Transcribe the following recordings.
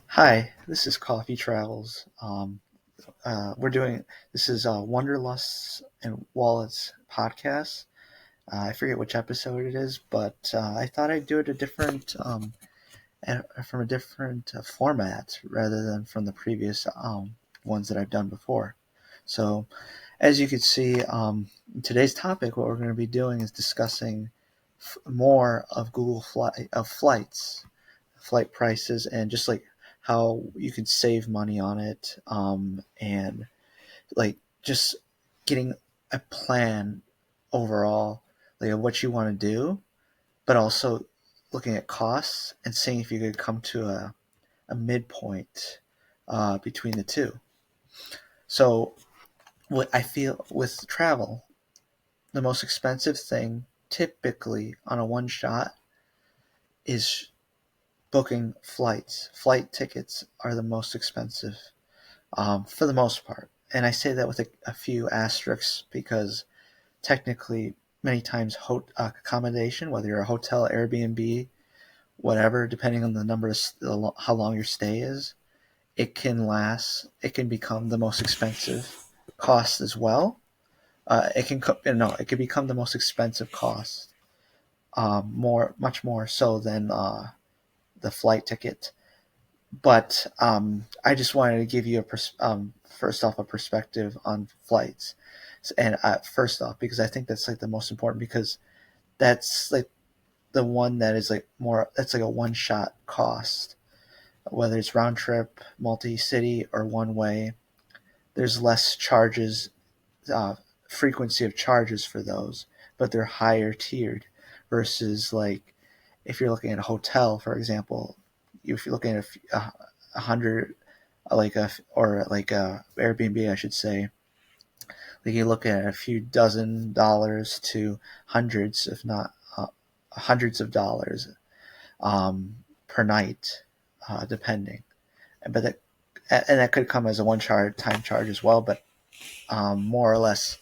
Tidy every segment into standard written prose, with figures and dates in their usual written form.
Hi, this is Coffee Travels. This is Wanderlust and Wallets podcast. I forget which episode it is, but I thought I'd do it from a different format rather than from the previous ones that I've done before. So, as you can see, today's topic, what we're going to be doing is discussing more of flights, flight prices, and just like how you can save money on it, and like just getting a plan overall, like of what you want to do, but also looking at costs and seeing if you could come to a midpoint between the two. So, what I feel with travel, the most expensive thing typically on a one shot is booking flights. Flight tickets are the most expensive, for the most part. And I say that with a few asterisks because technically, many times, accommodation, whether you're a hotel, Airbnb, whatever, depending on the number of how long your stay is, it can become the most expensive cost as well. It can become the most expensive cost, much more so than the flight ticket. But I just wanted to give you first off a perspective on flights, and first off because I think that's like the most important because that's like the one that is like more that's like a one shot cost, whether it's round trip, multi city, or one way. There's less charges, uh, frequency of charges for those, but they're higher tiered versus like if you're looking at a hotel, for example, if you're looking at a hundred, like a Airbnb, I should say, like you look at a few dozen dollars to hundreds, if not hundreds of dollars, per night, depending. But that could come as a time charge as well, but more or less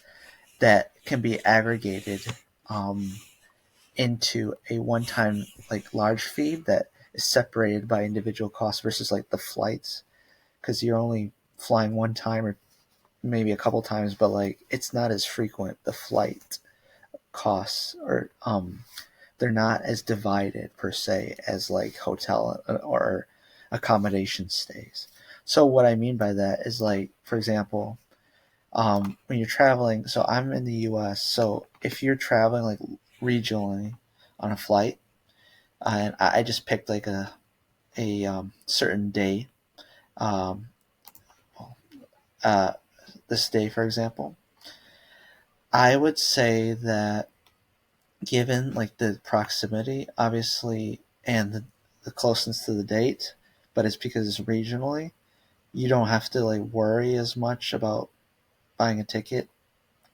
that can be aggregated um, into a one-time like large fee that is separated by individual costs versus like the flights because you're only flying one time or maybe a couple times, but like it's not as frequent. The flight costs or they're not as divided per se as like hotel or accommodation stays. So what I mean by that is like, for example, when you're traveling, so I'm in the US, so if you're traveling like regionally on a flight, and I just picked like a certain day, um, uh, this day, for example, I would say that given like the proximity, obviously, and the closeness to the date, but it's because it's regionally, you don't have to like worry as much about buying a ticket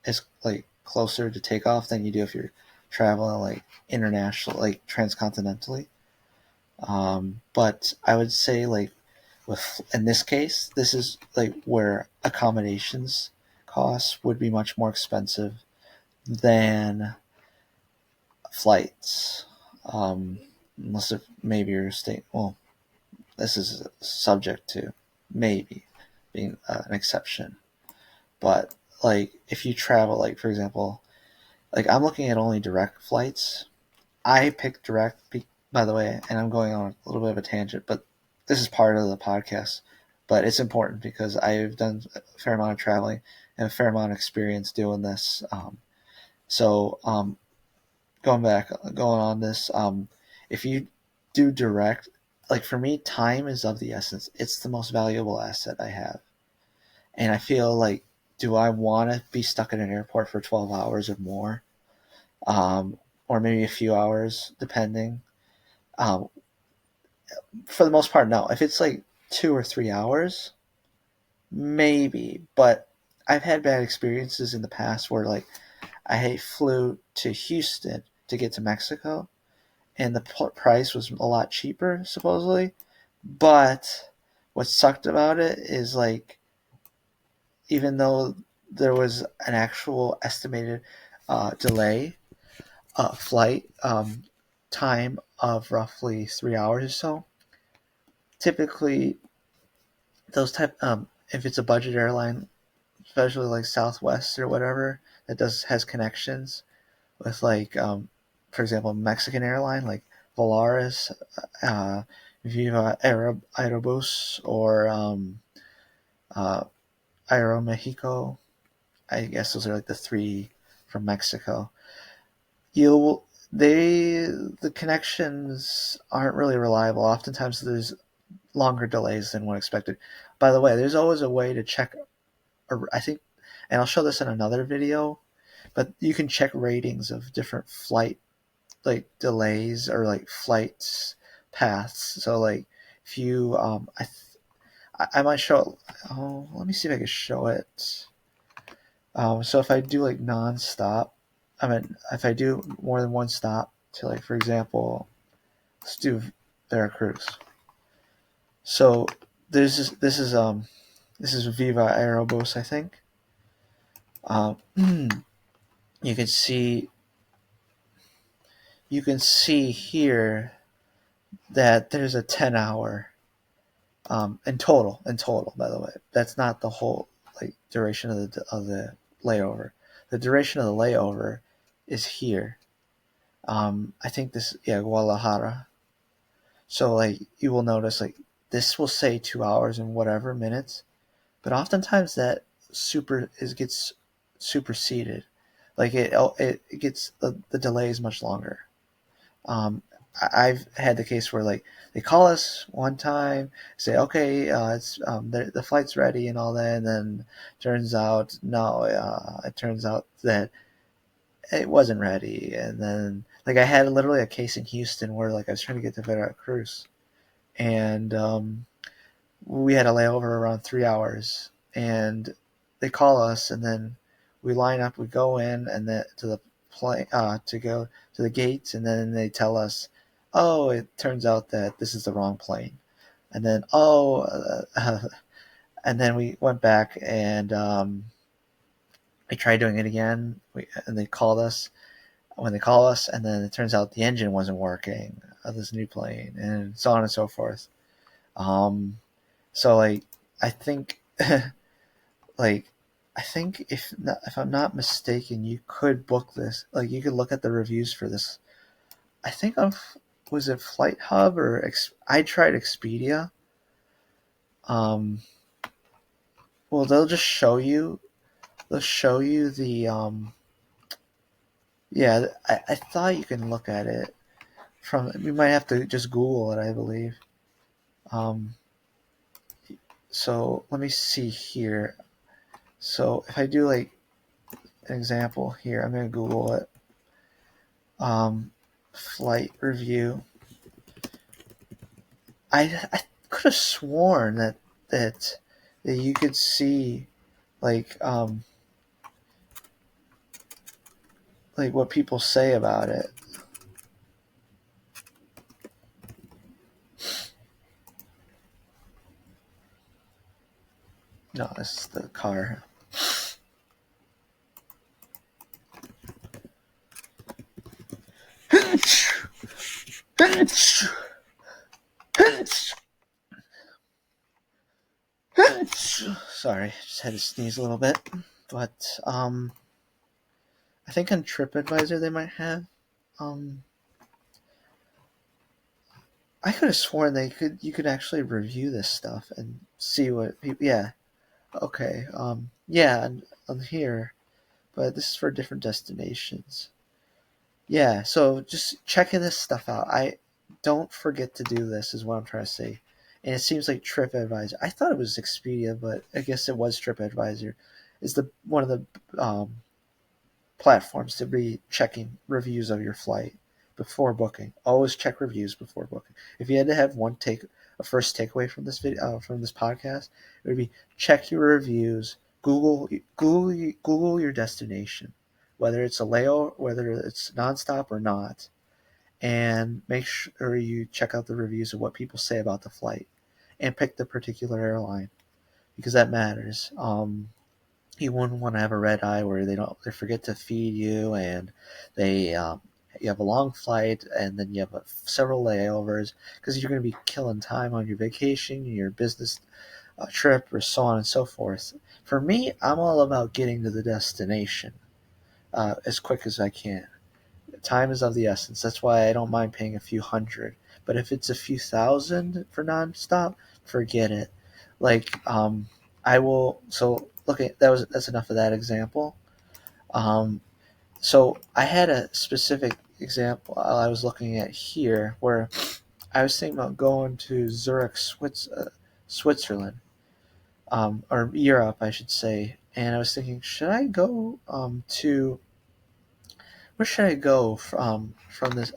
as like closer to takeoff than you do if you're traveling like international, like transcontinentally. But I would say like with in this case, this is like where accommodations costs would be much more expensive than flights. Unless if maybe you're staying. Well, this is subject to maybe being an exception. But like if you travel, like for example, like I'm looking at only direct flights. I picked direct, by the way, and I'm going on a little bit of a tangent, but this is part of the podcast. But it's important because I've done a fair amount of traveling and a fair amount of experience doing this. So going on this, if you do direct, like for me, time is of the essence. It's the most valuable asset I have, and I feel like, do I want to be stuck in an airport for 12 hours or more, um, or maybe a few hours, depending? Um, for the most part, no. If it's like 2 or 3 hours, maybe. But I've had bad experiences in the past where like I flew to Houston to get to Mexico, and the price was a lot cheaper supposedly. But what sucked about it is like even though there was an actual estimated delay flight time of roughly 3 hours or so, typically those type if it's a budget airline, especially like Southwest or whatever, that does has connections with like for example Mexican airline like Volaris, uh, Viva Aerobus, or uh, Aeromexico. I guess those are like the three from Mexico. You'll they The connections aren't really reliable. Oftentimes there's longer delays than one expected. By the way, there's always a way to check. I think, and I'll show this in another video, but you can check ratings of different flight like delays or like flights paths. So like if you I might show it. Oh, let me see if I can show it. So if I do like nonstop, I mean if I do more than one stop to like for example, let's do Veracruz. So this is Viva Aerobus, I think. Um, you can see here that there's a 10-hour in total. By the way, that's not the whole like duration of the layover. The duration of the layover is here. I think this, yeah, Guadalajara. So like you will notice like this will say 2 hours and whatever minutes, but oftentimes that gets superseded. Like it gets the delay is much longer. Um, I've had the case where like they call us one time, say okay, it's the flight's ready and all that, and then turns out no, it turns out that it wasn't ready, and then like I had literally a case in Houston where like I was trying to get to Veracruz, and we had a layover around 3 hours, and they call us, and then we line up, we go in, and then to the plane to go to the gates, and then they tell us, oh, it turns out that this is the wrong plane, and then and then we went back and we tried doing it again, and they called us when they call us, and then it turns out the engine wasn't working of this new plane, and so on and so forth. Um, so like I think like I think if I'm not mistaken, you could book this. Like you could look at the reviews for this. I think of was it Flight Hub or I tried Expedia. Um, well, they'll just show you. They'll show you the yeah. I thought you can look at it from. We might have to just Google it, I believe. Um, so let me see here. So if I do like an example here, I'm gonna Google it. Flight review. I could have sworn that you could see like what people say about it. No, this is the car. Sorry, just had to sneeze a little bit. But I think on TripAdvisor they might have. Um, I could have sworn you could actually review this stuff and see what people. Yeah, okay. Yeah, on here, but this is for different destinations. Yeah, so just checking this stuff out. I don't forget to do this is what I'm trying to say. And it seems like TripAdvisor. I thought it was Expedia, but I guess it was TripAdvisor. Is the one of the platforms to be checking reviews of your flight before booking. Always check reviews before booking. If you had to have a first takeaway from this video, from this podcast, it would be check your reviews. Google your destination, whether it's a layover, whether it's nonstop or not, and make sure you check out the reviews of what people say about the flight, and pick the particular airline because that matters. You wouldn't want to have a red eye where they forget to feed you and they you have a long flight, and then you have several layovers because you're going to be killing time on your vacation, your business trip, or so on and so forth. For me, I'm all about getting to the destination as quick as I can. Time is of the essence. That's why I don't mind paying a few hundred. But if it's a few thousand for nonstop, forget it. Like I will. So look at that's enough of that example. Um, so I had a specific example I was looking at here where I was thinking about going to Zurich, Switzerland, or Europe, I should say. And I was thinking, should I go to where should I go from this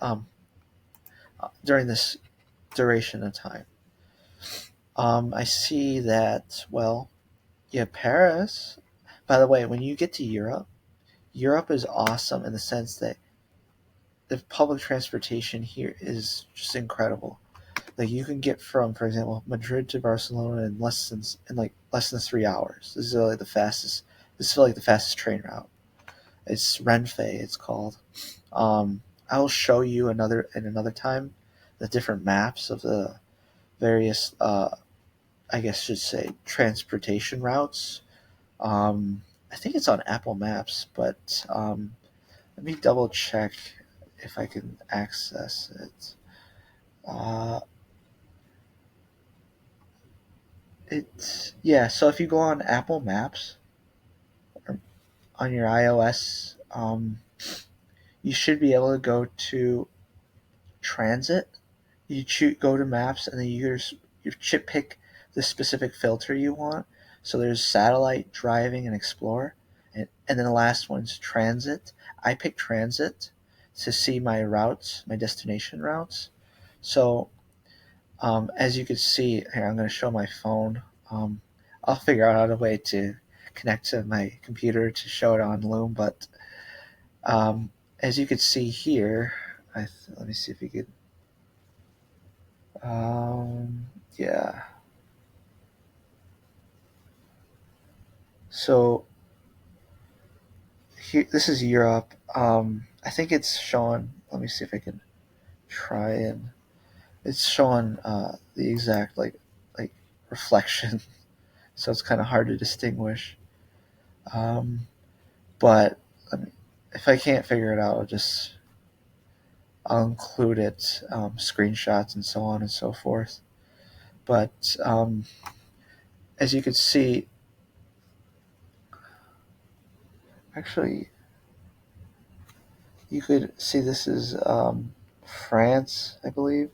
during this duration of time? I see that, well, yeah, Paris. By the way, when you get to Europe, Europe is awesome in the sense that the public transportation here is just incredible. Like you can get from, for example, Madrid to Barcelona in like less than 3 hours. This is like the fastest. This is like the fastest train route. It's Renfe. It's called. I will show you another time the different maps of the various I guess I should say transportation routes. I think it's on Apple Maps, but let me double check if I can access it. Uh, it's yeah. So if you go on Apple Maps or on your iOS, you should be able to go to Transit. Go to Maps, and then you chip pick the specific filter you want. So there's satellite, driving, and explore, and then the last one's transit. I picked transit to see my routes, my destination routes. So as you can see here, I'm going to show my phone. I'll figure out a way to connect to my computer to show it on Loom, but um, as you can see here, let me see if you could. Yeah. So here, this is Europe. I think it's showing. Let me see if I can try and. It's showing the exact like reflection, so it's kind of hard to distinguish. Um, but let me, if I can't figure it out, I'll include it, screenshots and so on and so forth. But as you can see, actually, you could see this is France, I believe.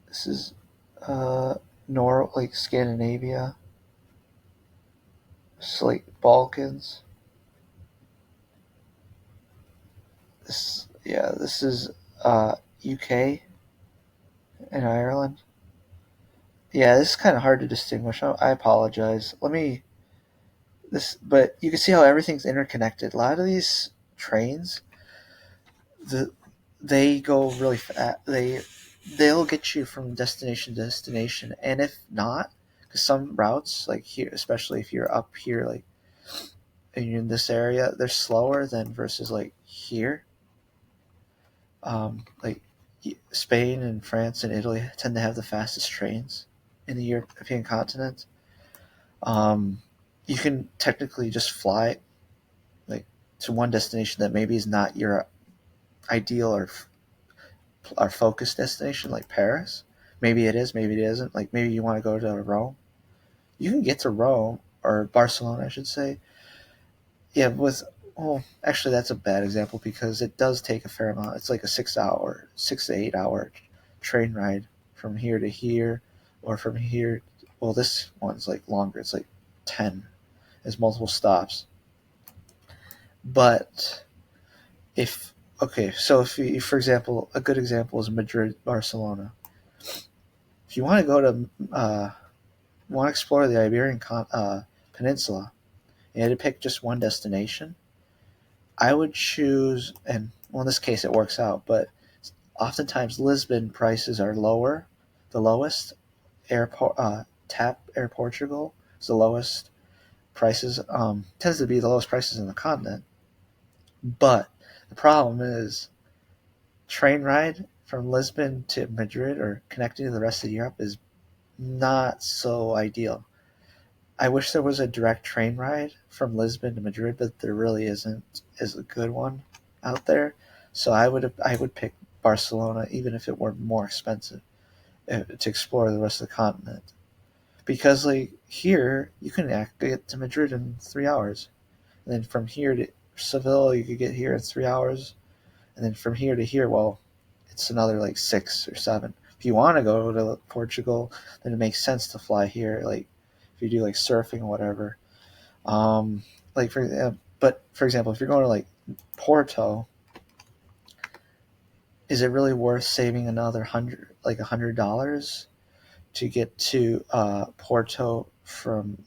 This is uh, like Scandinavia, it's like Balkans. This is UK and Ireland. Yeah, this is kind of hard to distinguish. I apologize. But you can see how everything's interconnected. A lot of these trains, the they go really fast. They'll get you from destination to destination, and if not, because some routes like here, especially if you're up here, like and you're in this area, they're slower than versus like here. Like Spain and France and Italy tend to have the fastest trains in the European continent. Um, you can technically just fly like to one destination that maybe is not your ideal or focused destination, like Paris. Maybe it is, maybe it isn't. Like maybe you want to go to Rome. You can get to Rome or Barcelona, I should say. Yeah, actually that's a bad example because it does take a fair amount. It's like a 6 hour, 6 to 8 hour train ride from here to here, or from here. Well, this one's like longer. It's like 10. There's multiple stops. But if okay, so for example, a good example is Madrid, Barcelona. If you want to go to want to explore the Peninsula, and you had to pick just one destination, I would choose, and well, in this case it works out, but oftentimes Lisbon prices are lower. The lowest airport, TAP Air Portugal is the lowest prices. Tends to be the lowest prices in the continent, but The problem is train ride from Lisbon to Madrid or connecting to the rest of Europe is not so ideal. I wish there was a direct train ride from Lisbon to Madrid, but there really isn't is a good one out there. So I would pick Barcelona even if it were more expensive to explore the rest of the continent. Because like here you can get to Madrid in 3 hours, and then from here to Seville you could get here in 3 hours, and then from here to here, well, it's another like 6 or 7. If you want to go to Portugal, then it makes sense to fly here. Like if you do like surfing or whatever. Like but for example, if you're going to like Porto, is it really worth saving another $100 to get to Porto from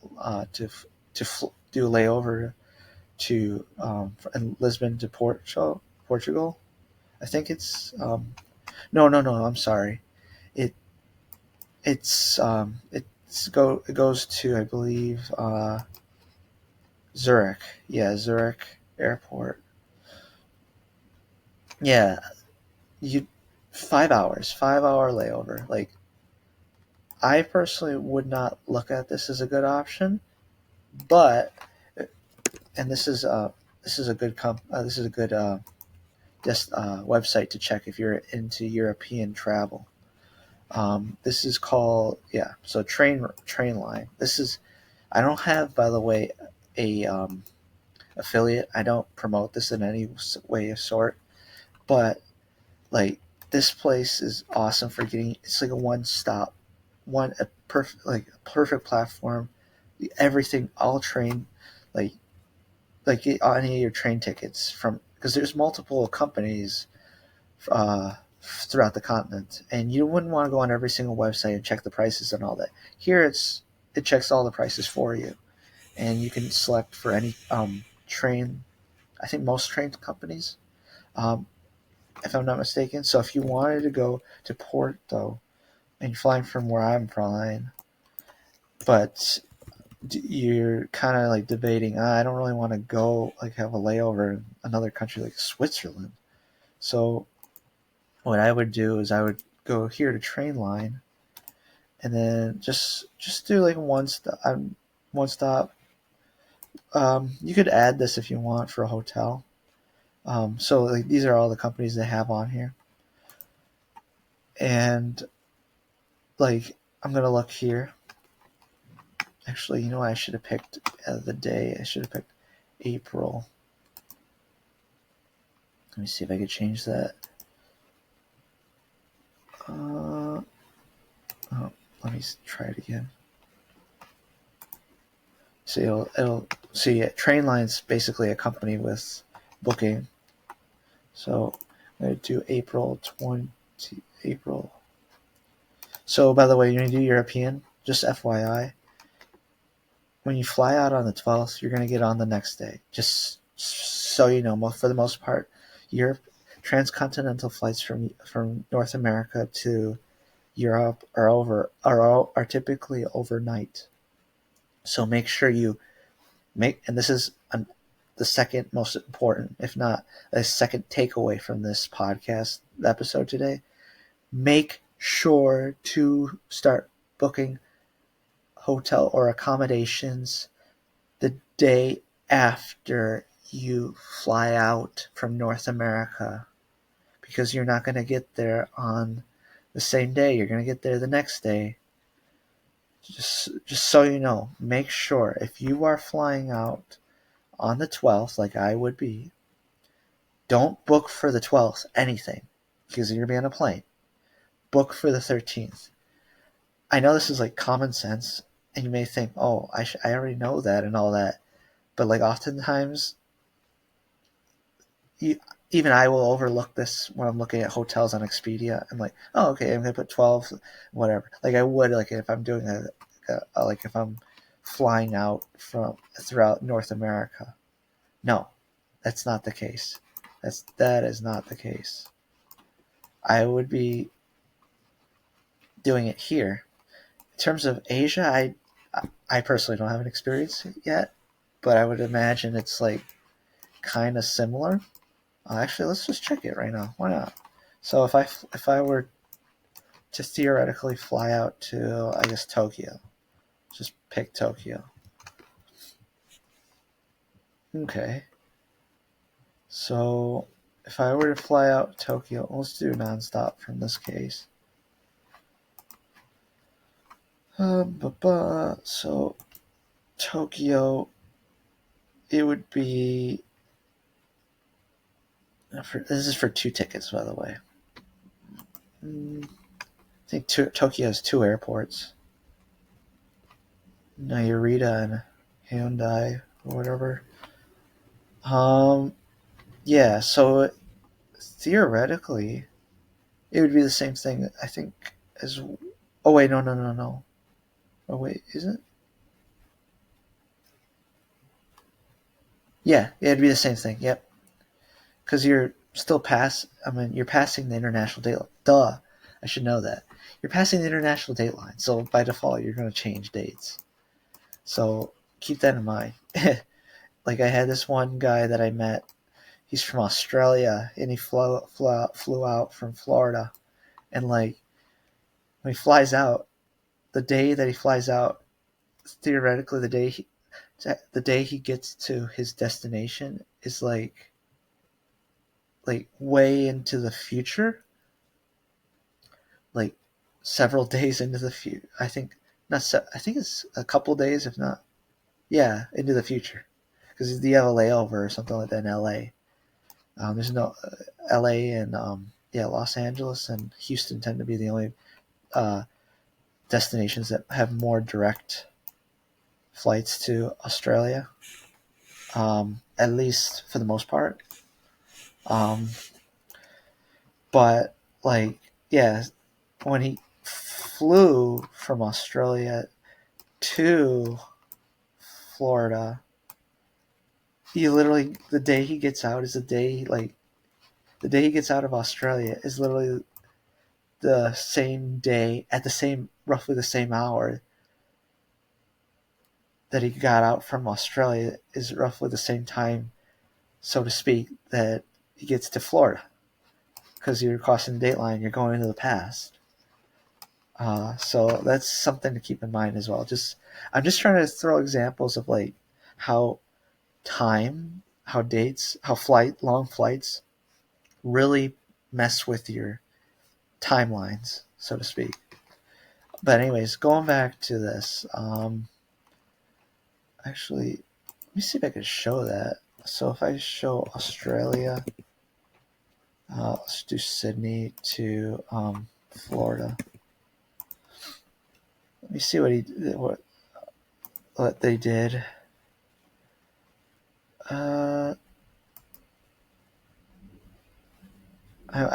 do a layover to Lisbon to Portugal? I think it's no. I'm sorry. It it goes to I believe Zurich. Yeah, Zurich Airport. Yeah, you 5 hours, 5 hour layover. Like I personally would not look at this as a good option, but and this is a good this is a good just website to check if you're into European travel. This is called so train line. This is I don't have by the way a affiliate. I don't promote this in any way or sort, but like this place is awesome for getting. It's like a one stop, one a perfect like a perfect platform. Everything all train like get any of your train tickets from because there's multiple companies throughout the continent, and you wouldn't want to go on every single website and check the prices and all that. Here, it checks all the prices for you, and you can select for any train. I think most train companies, um, if I'm not mistaken. So if you wanted to go to Porto and you're flying from where I'm flying, but you're kind of like debating, I don't really want to go like have a layover in another country like Switzerland. So what I would do is I would go here to train line and then just do like one stop. You could add this if you want for a hotel. So like these are all the companies they have on here, and like I'm gonna look here. Actually, you know what I should have picked the day. I should have picked April. Let me see if I could change that. Oh, let me try it again. So it'll see train lines basically a company with booking. So I'm gonna do April. So by the way, you're gonna do European. Just FYI, when you fly out on the 12th, you're gonna get on the next day. Just so you know, for the most part, Europe transcontinental flights from North America to Europe are typically overnight. So make sure you and this is the second most important, if not a second takeaway from this podcast episode today. Make sure to start booking hotel or accommodations the day after you fly out from North America, because you're not going to get there on the same day. You're going to get there the next day. Just so you know, make sure if you are flying out on the 12th, like I would be, don't book for the 12th anything because you're going to be on a plane. Book for the 13th. I know this is like common sense, and you may think, oh, I already know that and all that. But like oftentimes, you, even I will overlook this when I'm looking at hotels on Expedia. I'm like, oh, okay, I'm going to put 12, whatever. Like I would, like if I'm doing like if I'm flying out from throughout North America. No, that's not the case. That is not the case. I would be doing it here. In terms of Asia, I personally don't have an experience yet, but I would imagine it's like kind of similar. Actually, let's just check it right now. Why not? So if I were to theoretically fly out to, I guess, Tokyo, just pick Tokyo. Okay. So if I were to fly out Tokyo, let's do nonstop from this case. So Tokyo, it would be. This is for 2 tickets, by the way. I think Tokyo has 2 airports, Narita and Hyundai or whatever. Yeah. So theoretically, it would be the same thing. I think as. Oh wait, no, no, no, no. Oh wait, is it? Yeah, it'd be the same thing. Yep, because you're still you're passing the international date. Duh, I should know that. You're passing the international date line, so by default, you're going to change dates. So keep that in mind. Like I had this one guy that I met. He's from Australia, and he flew out from Florida, and like when he flies out, the day that he flies out, theoretically, the day he gets to his destination is like way into the future, like several days into the future. I think not. I think it's a couple days, if not, yeah, into the future, because you have a layover or something like that in L.A. There's no L.A. and yeah, Los Angeles and Houston tend to be the only uh, destinations that have more direct flights to Australia, at least for the most part. Um, but like, yeah, when he flew from Australia to Florida, he literally the day he gets out is the day he gets out of Australia is literally the same day at the same roughly the same hour that he got out from Australia is roughly the same time, so to speak, that he gets to Florida, because you're crossing the date line, you're going into the past. So that's something to keep in mind as well. I'm just trying to throw examples of like how how dates, how long flights really mess with your timelines, so to speak. But anyways, going back to this, actually, let me see if I can show that. So if I show Australia, let's do Sydney to Florida. Let me see what they did. I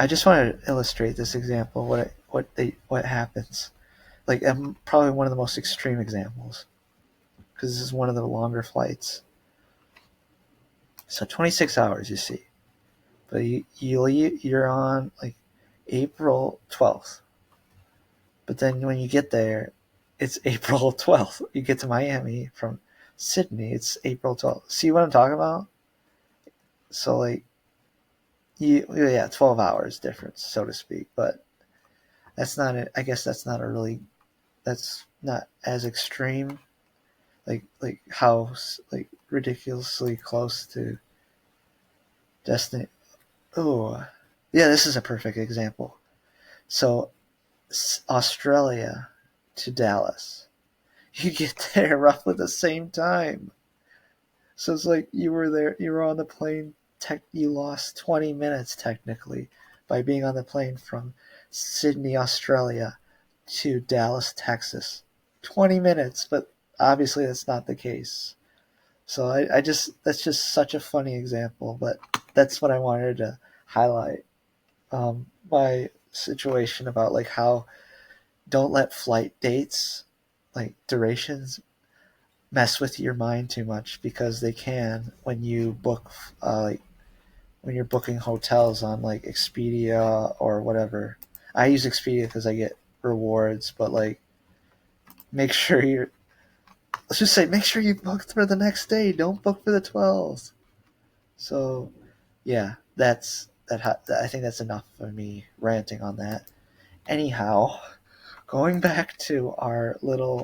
just want to illustrate this example. What happens? Like, probably one of the most extreme examples, because this is one of the longer flights. So 26 hours, you see, but you're on like April 12th, but then when you get there, it's April 12th. You get to Miami from Sydney, it's April 12th. See what I'm talking about? So like, yeah, 12 hours difference, so to speak. But that's not it. I guess that's not as extreme. Like how like ridiculously close to destiny. Oh, yeah, this is a perfect example. So Australia to Dallas, you get there roughly the same time. So it's like you were on the plane. You lost 20 minutes technically by being on the plane from Sydney, Australia to Dallas, Texas. 20 minutes, but obviously that's not the case. So that's just such a funny example, but that's what I wanted to highlight. My situation about like how don't let flight dates, like durations, mess with your mind too much, because they can when you book like when you're booking hotels on like Expedia or whatever. I use Expedia because I get rewards, but like make sure you're let's just say make sure you book for the next day. Don't book for the 12th. So yeah. I think that's enough of me ranting on that. Anyhow, going back to our little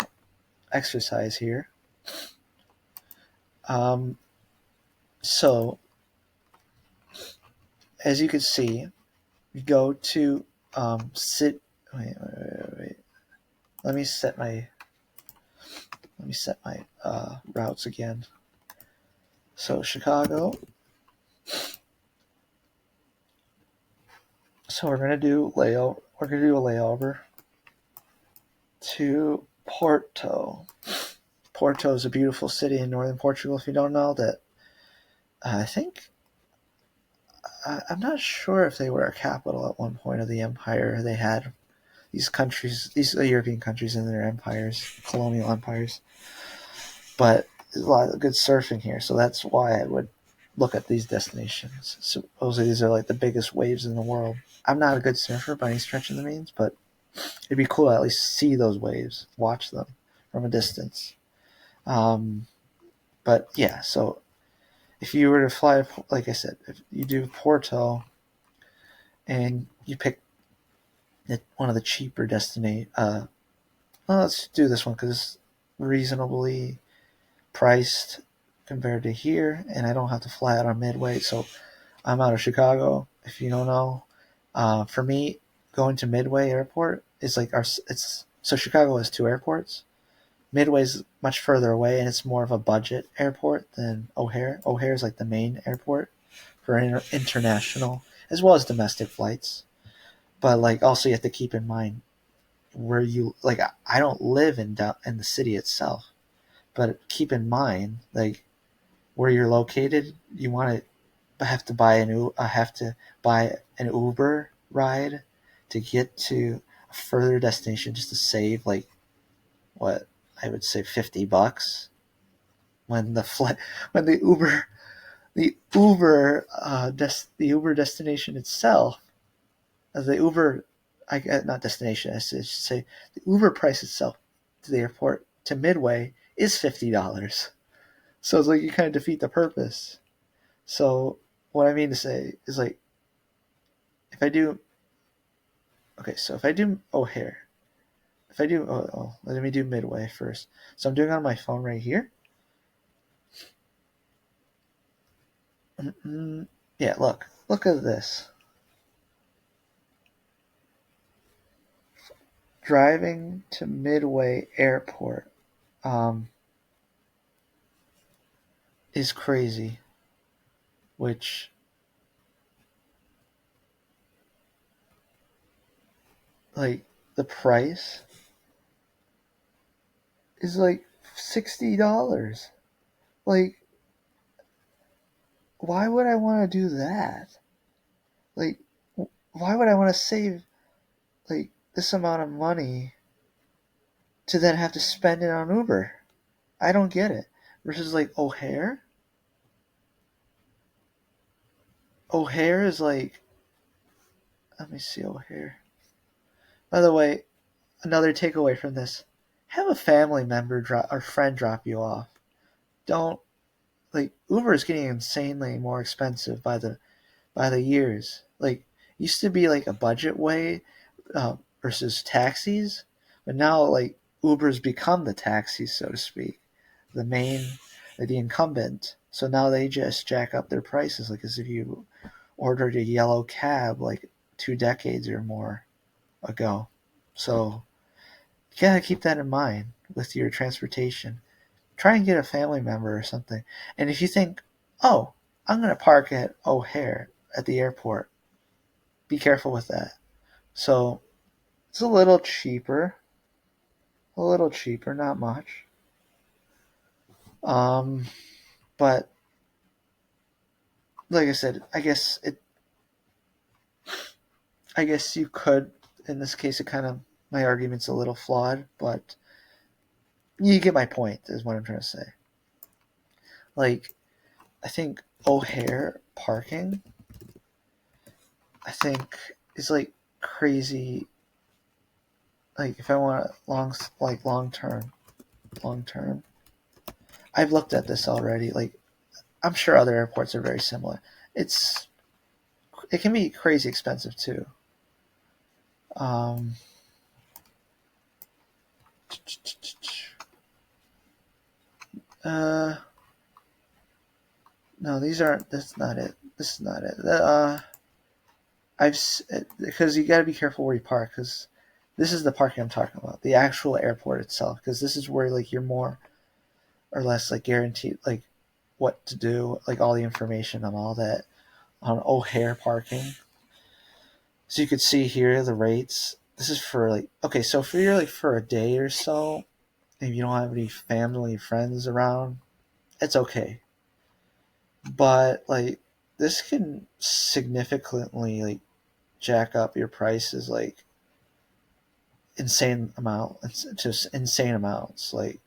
exercise here. Um, so as you can see, you go to sit. Wait. Let me set my routes again. So Chicago. So we're gonna do layover. We're gonna do a layover to Porto. Porto is a beautiful city in northern Portugal. If you don't know that, I think I'm not sure if they were a capital at one point of the empire. They had these countries, these European countries, in their empires, colonial empires. But there's a lot of good surfing here, so that's why I would look at these destinations. Supposedly these are like the biggest waves in the world. I'm not a good surfer by any stretch of the means, but it'd be cool to at least see those waves, watch them from a distance. Um, but yeah, so if you were to fly, like I said, if you do Porto and you pick one of the cheaper well, let's do this one because it's reasonably priced compared to here, and I don't have to fly out on Midway. So I'm out of Chicago. If you don't know, for me, going to Midway Airport is like it's so Chicago has two airports. Midway's much further away, and it's more of a budget airport than O'Hare. O'Hare is like the main airport for international as well as domestic flights. But like also you have to keep in mind where you like. I don't live in the city itself, but keep in mind like where you're located. You want to have to buy an Uber ride to get to a further destination just to save like what I would say $50 when when the Uber destination itself, the Uber, not destination, I should say, the Uber price itself to the airport to Midway is $50. So it's like you kind of defeat the purpose. So what I mean to say is like if I do so if I do O'Hare, if I do let me do Midway first. So I'm doing it on my phone right here. Yeah, look at this. Driving to Midway Airport is crazy, which like the price is like $60. Like, why would I want to do that? Like, why would I want to save like this amount of money to then have to spend it on Uber? I don't get it. Versus like O'Hare. O'Hare is like, let me see O'Hare. By the way, another takeaway from this: have a family member or friend drop you off. Don't like Uber is getting insanely more expensive by the years. Like used to be like a budget way versus taxis, but now like Uber's become the taxi, so to speak, the main, like, the incumbent. So now they just jack up their prices, like as if you ordered a yellow cab like 2 decades or more ago. So you gotta keep that in mind with your transportation. Try and get a family member or something. And if you think, oh, I'm gonna park at O'Hare at the airport, be careful with that. So it's a little cheaper, not much. Um, but like I said, I guess you could. In this case, it kind of my argument's a little flawed, but you get my point. Is what I'm trying to say. Like I think O'Hare parking, I think is like crazy. Like if I want long term. I've looked at this already. Like I'm sure other airports are very similar. It's it can be crazy expensive too. Um, uh, no, these aren't. That's not it. This is not it. Because you got to be careful where you park, because this is the parking I'm talking about, the actual airport itself, because this is where like you're more or less like guaranteed like what to do, like all the information on all that on O'Hare parking. So you could see here the rates. This is for like, okay, so if you're like for a day or so, if you don't have any family friends around, it's okay. But like this can significantly like jack up your prices like insane amount, just insane amounts, like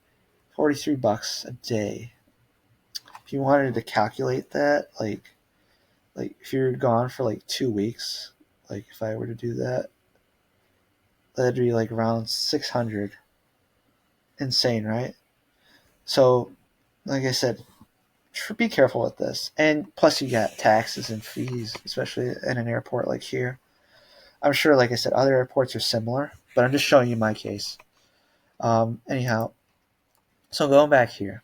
$43 a day. If you wanted to calculate that, like if you're gone for like 2 weeks, like if I were to do that, that'd be like around 600. Insane, right? So, like I said, be careful with this. And plus, you got taxes and fees, especially in an airport like here. I'm sure, like I said, other airports are similar, but I'm just showing you my case. Anyhow, so going back here,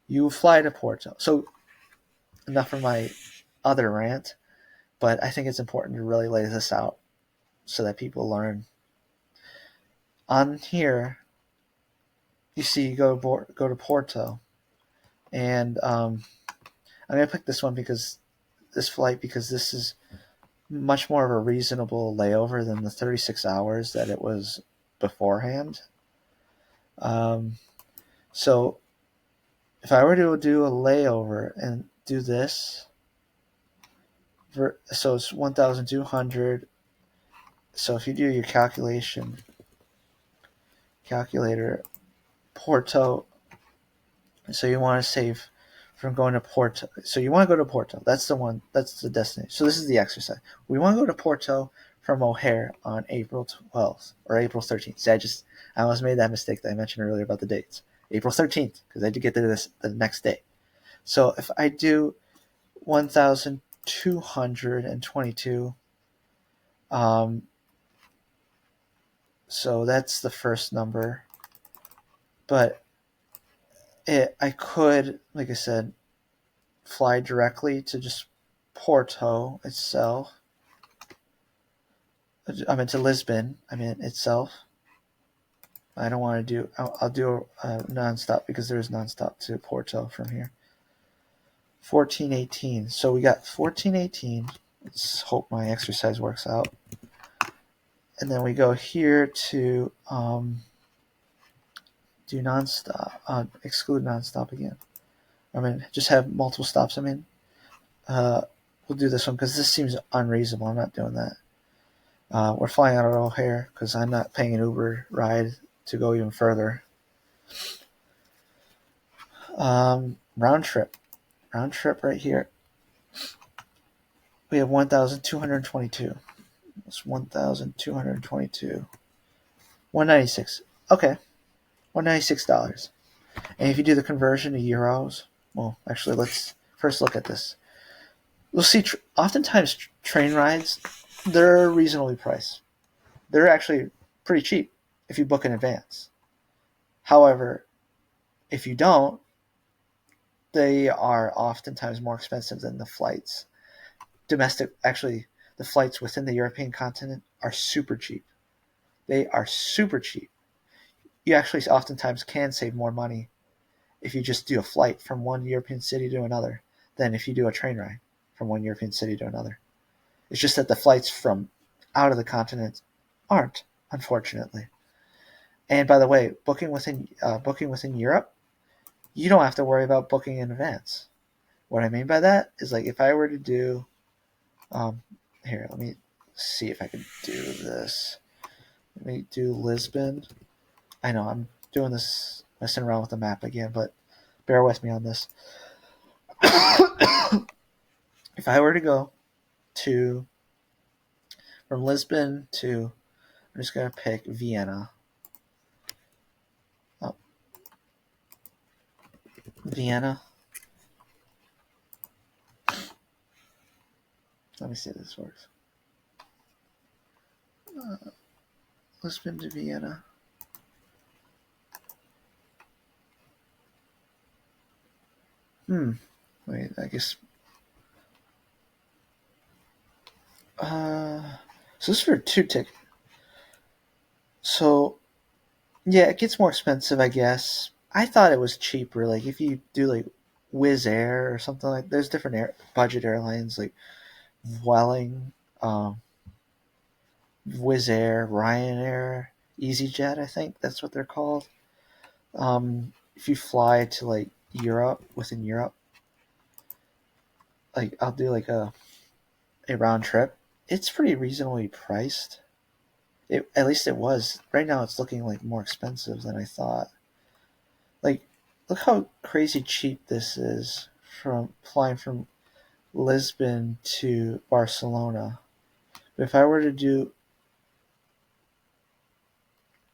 you fly to Porto. So, enough of my other rant, but I think it's important to really lay this out so that people learn. On here, you see, you go to Porto, and I'm gonna pick this one because this flight because this is much more of a reasonable layover than the 36 hours that it was beforehand. Um, so if I were to do a layover and do this, so it's 1,200. So if you do your calculator, Porto, so you want to save from going to Porto. So you want to go to Porto. That's the one. That's the destination. So this is the exercise. We want to go to Porto from O'Hare on April 12th or April 13th. See, I almost made that mistake that I mentioned earlier about the dates. April 13th, because I did get to this the next day. So if I do 1,222, so that's the first number. But I could, like I said, fly directly to just Porto itself. I mean to Lisbon. I mean itself. I don't want to do. I'll do a nonstop because there's nonstop to Porto from here. 1418. So we got 1418. Let's hope my exercise works out. And then we go here to do nonstop. Exclude nonstop again. I mean, just have multiple stops. I mean, we'll do this one because this seems unreasonable. I'm not doing that. We're flying out of O'Hare because I'm not paying an Uber ride to go even further. Round trip right here. We have 1,222. It's 1,222. 196. Okay, $196. And if you do the conversion to euros, well, actually, let's first look at this. We'll see. Oftentimes, train rides, they're reasonably priced. They're actually pretty cheap if you book in advance. However, if you don't, they are oftentimes more expensive than the flights. Actually, the flights within the European continent are super cheap. They are super cheap. You actually oftentimes can save more money if you just do a flight from one European city to another than if you do a train ride from one European city to another. It's just that the flights from out of the continent aren't, unfortunately. And by the way, booking within Europe, you don't have to worry about booking in advance. What I mean by that is like if I were to do, here, let me see if I can do this. Let me do Lisbon. I know I'm doing this, messing around with the map again, but bear with me on this. If I were to go to from Lisbon to, I'm just gonna pick Vienna. Oh, Vienna. Let me see if this works. Lisbon to Vienna. Wait, I guess. So this is for 2 tickets. So yeah, it gets more expensive, I guess. I thought it was cheaper. Like if you do like Wizz Air or something like. There's different budget airlines like Welling, um, Wizz Air, Ryanair, EasyJet. I think that's what they're called. If you fly to like Europe, within Europe, like I'll do like a round trip. It's pretty reasonably priced. At least it was. Right now, it's looking like more expensive than I thought. Like, look how crazy cheap this is from flying from Lisbon to Barcelona. If I were to do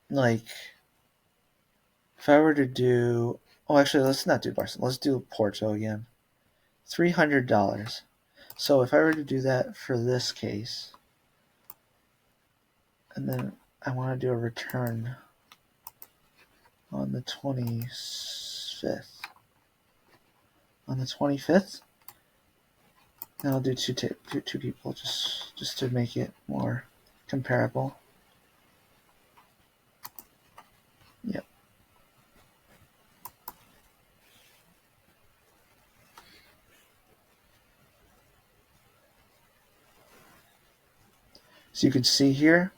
like, if I were to do, oh, actually, let's not do Barcelona. Let's do Porto again. $300. So if I were to do that for this case, and then I want to do a return on the 25th. On the 25th, and I'll do two people just to make it more comparable. Yep. So you can see here.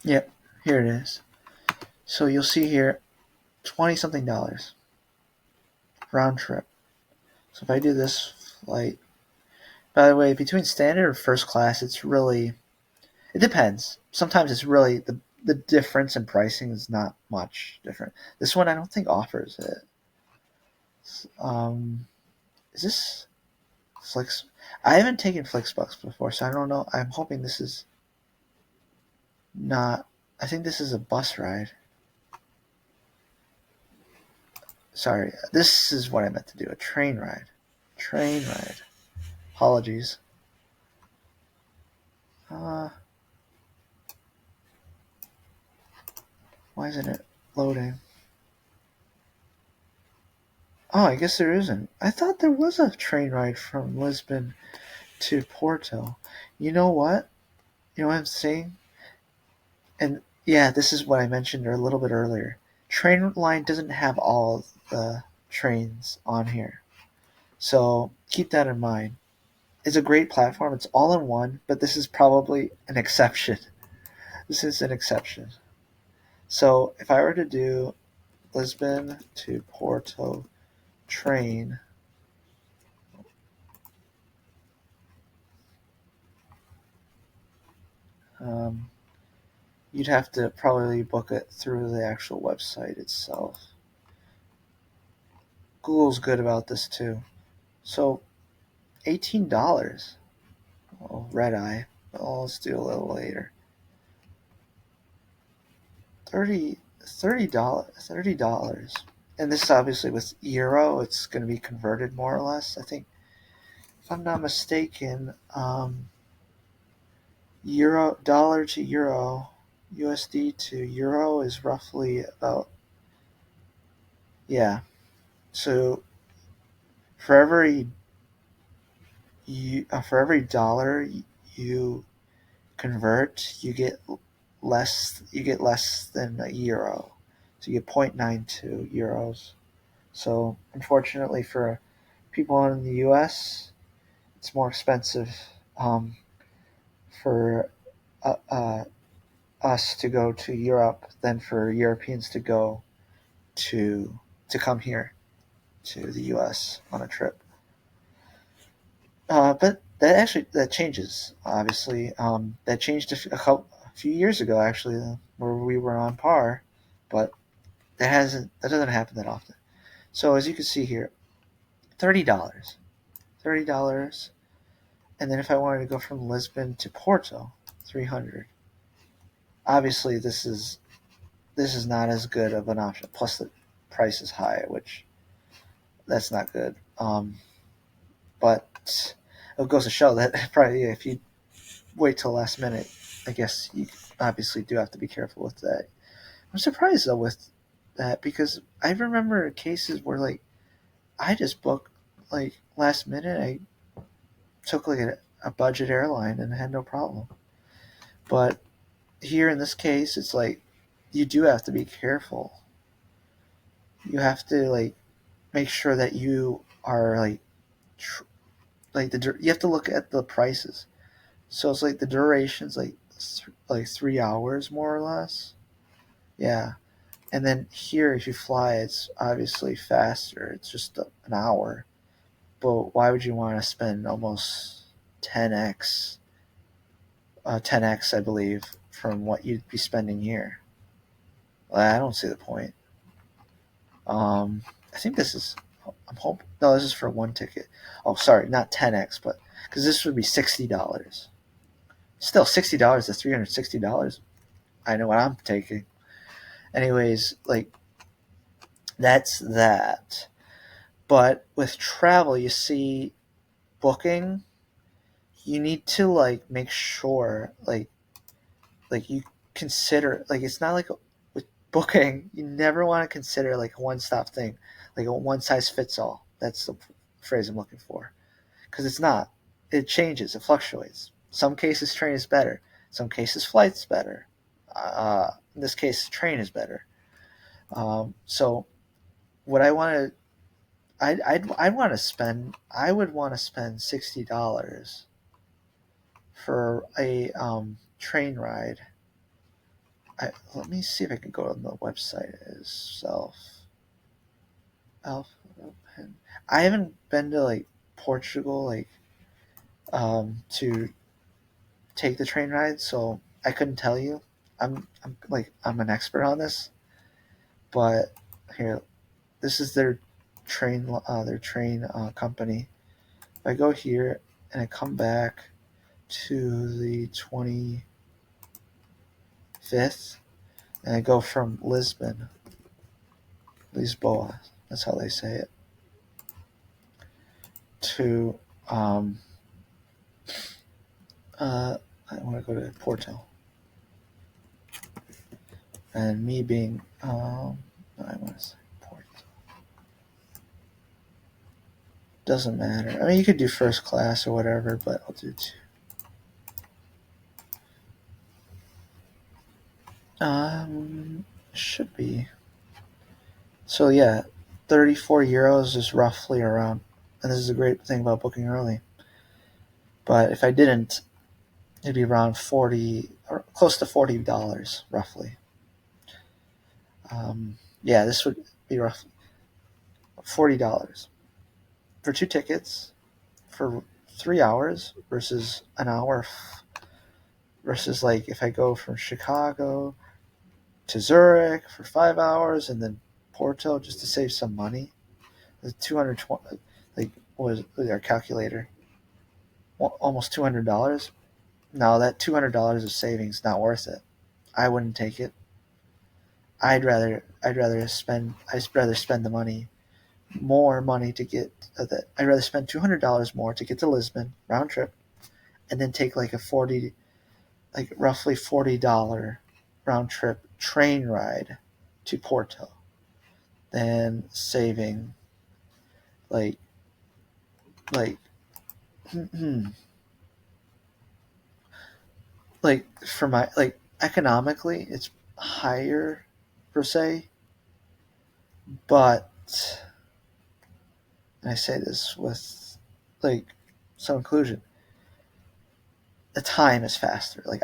Yep, here it is. So you'll see here, $20-something round trip. So if I do this flight, by the way, between standard and first class, it depends. Sometimes it's really the difference in pricing is not much different. This one I don't think offers it. Is this Flix? I haven't taken Flixbus before, so I don't know. I'm hoping this is not. I think this is a bus ride. Sorry, this is what I meant to do. A train ride. Train ride. Apologies. Why isn't it loading? Oh, I guess there isn't. I thought there was a train ride from Lisbon to Porto. You know what? You know what I'm saying? And yeah, this is what I mentioned a little bit earlier. Trainline doesn't have all the trains on here. So keep that in mind. It's a great platform. It's all in one, but this is probably an exception. This is an exception. So if I were to do Lisbon to Porto train, you'd have to probably book it through the actual website itself. Google's good about this too. So $18. Oh, red eye. Oh, let's do a little later. $30. And this is obviously with euro. It's going to be converted more or less. I think, if I'm not mistaken, euro dollar to euro, USD to euro is roughly about, yeah. So for every dollar you convert, you get less. You get less than a euro. So you get 0.92 euros. So unfortunately for people in the U.S., it's more expensive for uh, uh, us to go to Europe than for Europeans to go to come here to the U.S. on a trip. But that changes. Obviously, that changed a few years ago. Actually, where we were on par, but that doesn't happen that often. So as you can see here, $30, $30, and then if I wanted to go from Lisbon to Porto, 300. Obviously, this is this is not as good of an option. Plus the price is high, which that's not good. But it goes to show that probably if you wait till last minute, I guess you obviously do have to be careful with that. I'm surprised though with that because I remember cases where like I just booked like last minute. I took like a budget airline and had no problem. But here in this case, it's like you do have to be careful. You have to like make sure that you are like you have to look at the prices. So it's like the duration's like 3 hours more or less. Yeah, and then here if you fly, it's obviously faster. It's just an hour. But why would you want to spend almost 10x, 10x I believe, from what you'd be spending here? Well, I don't see the point. I think this is. I'm hoping. No, this is for one ticket. Oh, sorry, not 10x, but because this would be $60. Still, $60 to $360. I know what I'm taking. Anyways, like that's that. But with travel, you see, booking, you need to like make sure like you consider like it's not like with booking you never want to consider like a one-stop thing, like a one size fits all. That's the phrase I'm looking for, because it's not. It changes, it fluctuates. Some cases train is better, some cases flight's better. In this case train is better. So what I want to I would want to spend $60 for a train ride. Let me see if I can go on the website itself. Alpha. I haven't been to like Portugal to take the train ride, so I couldn't tell you. I'm an expert on this, but here, this is their train company. If I go here and I come back to the 25th, and I go from Lisboa, that's how they say it, to I want to go to Porto, and me being I want to say Porto. Doesn't matter. I mean, you could do first class or whatever, but I'll do two. Should be. So yeah, €34 is roughly around, and this is a great thing about booking early. But if I didn't, it'd be around 40 or close to $40 roughly. Yeah, this would be roughly $40 for two tickets for 3 hours versus an hour. Versus like if I go from Chicago to Zurich for 5 hours and then Porto just to save some money. The 220, like what was our calculator? Almost $200. No, that $200 of savings not worth it. I wouldn't take it. I'd rather spend the money, more money to get that. I'd rather spend $200 more to get to Lisbon round trip, and then take like roughly $40 round trip train ride to Porto than saving like like like for my like economically it's higher per se, but and I say this with like some inclusion, the time is faster. Like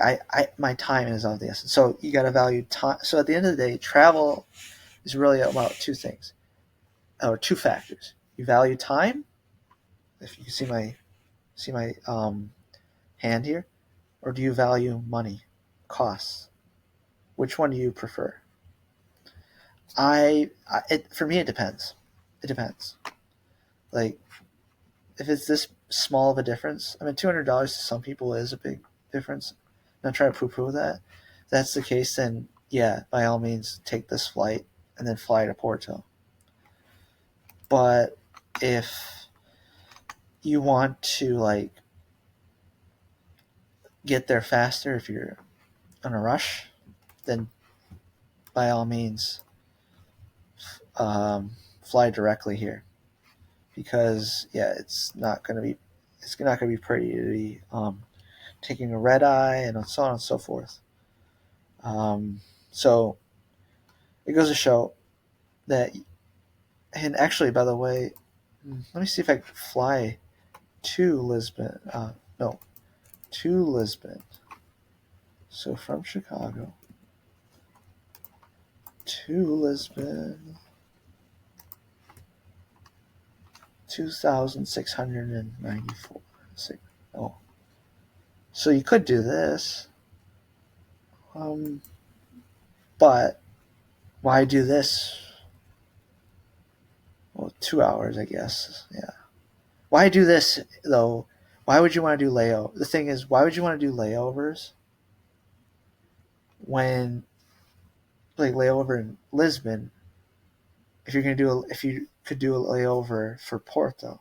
my time is of the essence. So you got to value time. So at the end of the day, travel is really about two things or two factors. You value time. If you see my hand here, or do you value money, costs? Which one do you prefer? For me it depends. It depends. Like if it's this small of a difference, I mean $200 to some people is a big difference. I'm not trying to poo-poo that. If that's the case, then yeah, by all means, take this flight and then fly to Porto. But if you want to like get there faster, if you're in a rush, then by all means, um, fly directly here, because yeah, it's not going to be pretty to be taking a red eye and so on and so forth. Um, so it goes to show that, and actually, by the way, let me see if I can fly to Lisbon. No, to Lisbon. So from Chicago to Lisbon, 2,694. Oh, so you could do this, um, but why do this? Well, 2 hours, I guess. Yeah. Why do this though? Why would you want to do layover? The thing is, why would you want to do layovers when, like, layover in Lisbon? If you could do a layover for Porto,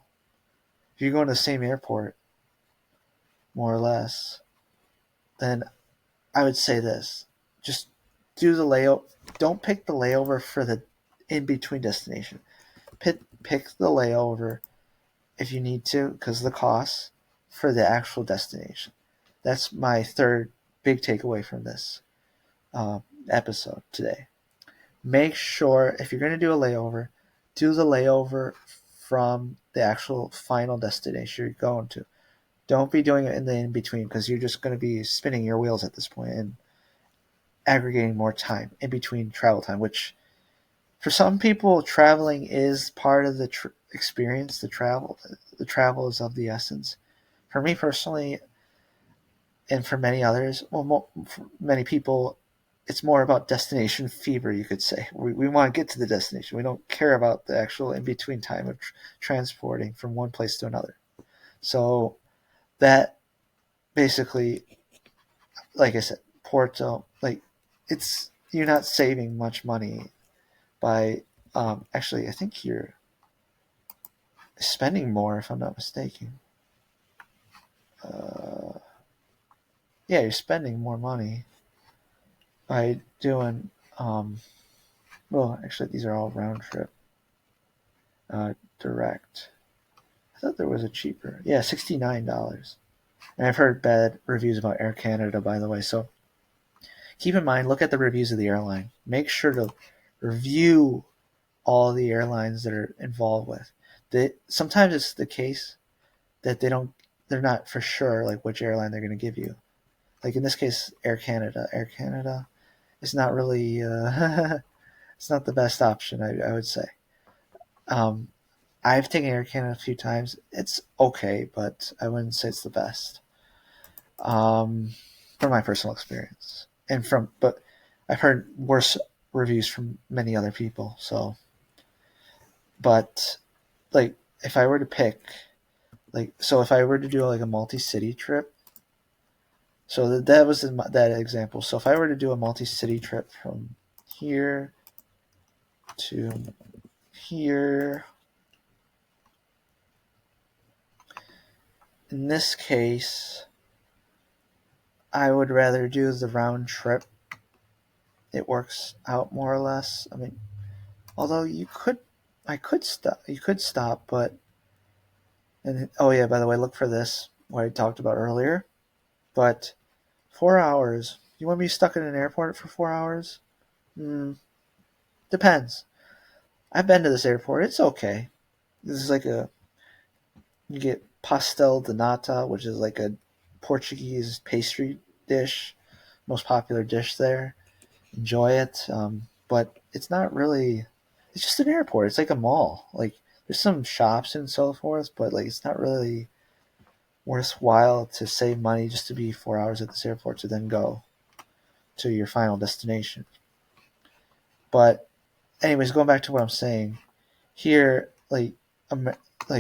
if you're going to the same airport, more or less, then I would say this: just do the layover. Don't pick the layover for the in between destination. Pick the layover if you need to, because of the costs, for the actual destination. That's my third big takeaway from this episode today. Make sure if you're going to do a layover, do the layover from the actual final destination you're going to. Don't be doing it in the in between, because you're just going to be spinning your wheels at this point and aggregating more time in between travel time, which for some people, traveling is part of the experience. The travel is of the essence. For me personally, and for many others, well, for many people, it's more about destination fever, you could say. We want to get to the destination. We don't care about the actual in between time of transporting from one place to another. So that basically, like I said, Porto, like, it's you're not saving much money by actually, I think you're spending more, if I'm not mistaken. Uh, yeah, you're spending more money by doing. Well, actually, these are all round trip direct. I thought there was a cheaper. Yeah, $69. And I've heard bad reviews about Air Canada, by the way. So keep in mind, look at the reviews of the airline. Make sure to review all the airlines that are involved with. Sometimes it's the case that they're not for sure like which airline they're going to give you. Like in this case, Air Canada. Air Canada is not really it's not the best option, I would say. Um, I've taken Air Canada a few times. It's okay, but I wouldn't say it's the best. Um, from my personal experience, but I've heard worse reviews from many other people. So, but like if I were to pick, if I were to do like a multi-city trip, so that was that example. So if I were to do a multi-city trip from here to here, in this case, I would rather do the round trip. It works out more or less. I mean, although I could stop. You could stop, but oh yeah, by the way, look for this. What I talked about earlier. But 4 hours. You want to be stuck in an airport for 4 hours? Depends. I've been to this airport. It's okay. This is like you get pastel de nata, which is like a Portuguese pastry dish, most popular dish there. Enjoy it, but it's not really. It's just an airport. It's like a mall. Like there's some shops and so forth, but like it's not really worthwhile to save money just to be 4 hours at this airport to then go to your final destination. But anyways, going back to what I'm saying here, like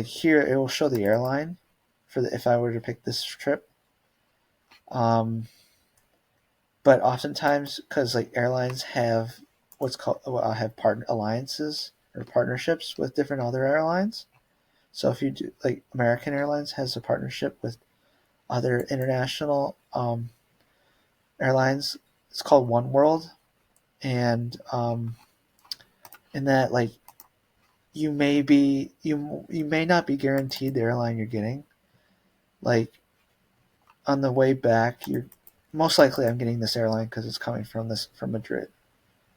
here it will show the airline if I were to pick this trip. Um, But oftentimes, because like airlines have what's called have partner alliances or partnerships with different other airlines. So if you do, like American Airlines has a partnership with other international airlines. It's called One World, and in that, like, you may not be guaranteed the airline you're getting. Like on the way back, you're most likely I'm getting this airline because it's coming from Madrid.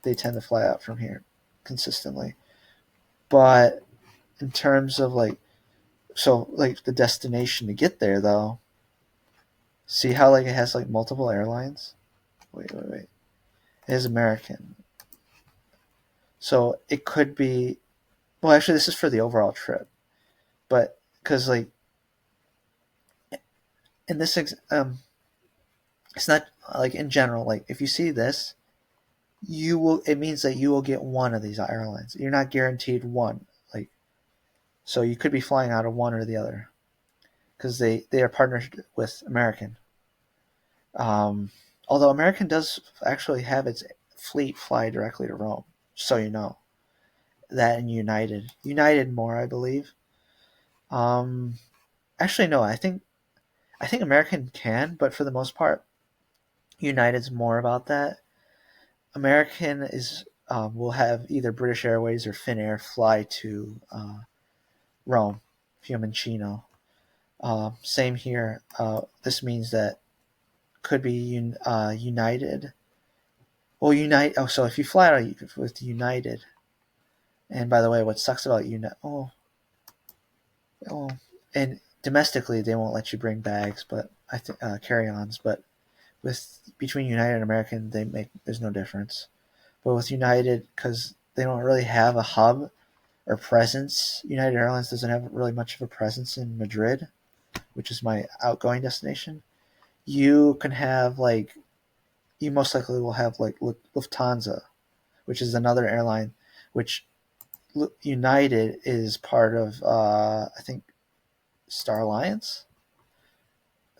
They tend to fly out from here consistently. But in terms of like the destination to get there though, see how like it has like multiple airlines. Wait. It is American, so it could be. Well, actually, this is for the overall trip, but because like in this it's not like in general. Like if you see this, you will. It means that you will get one of these airlines. You're not guaranteed one. Like so, you could be flying out of one or the other because they are partnered with American. Um, Although American does actually have its fleet fly directly to Rome, so you know that and United more, I believe. Um, Actually, no, I think American can, but for the most part, United's more about that. American is will have either British Airways or Finnair fly to Rome, Fiumicino. Same here. This means that could be United. Well, United. Oh, so if you fly out with United, and by the way, what sucks about United? Oh, and domestically they won't let you bring bags, but I think carry-ons. But with between United and American, there's no difference. But with United, because they don't really have a hub or presence, United Airlines doesn't have really much of a presence in Madrid, which is my outgoing destination. You can have like you most likely will have like Lufthansa, which is another airline, which United is part of. I think Star Alliance.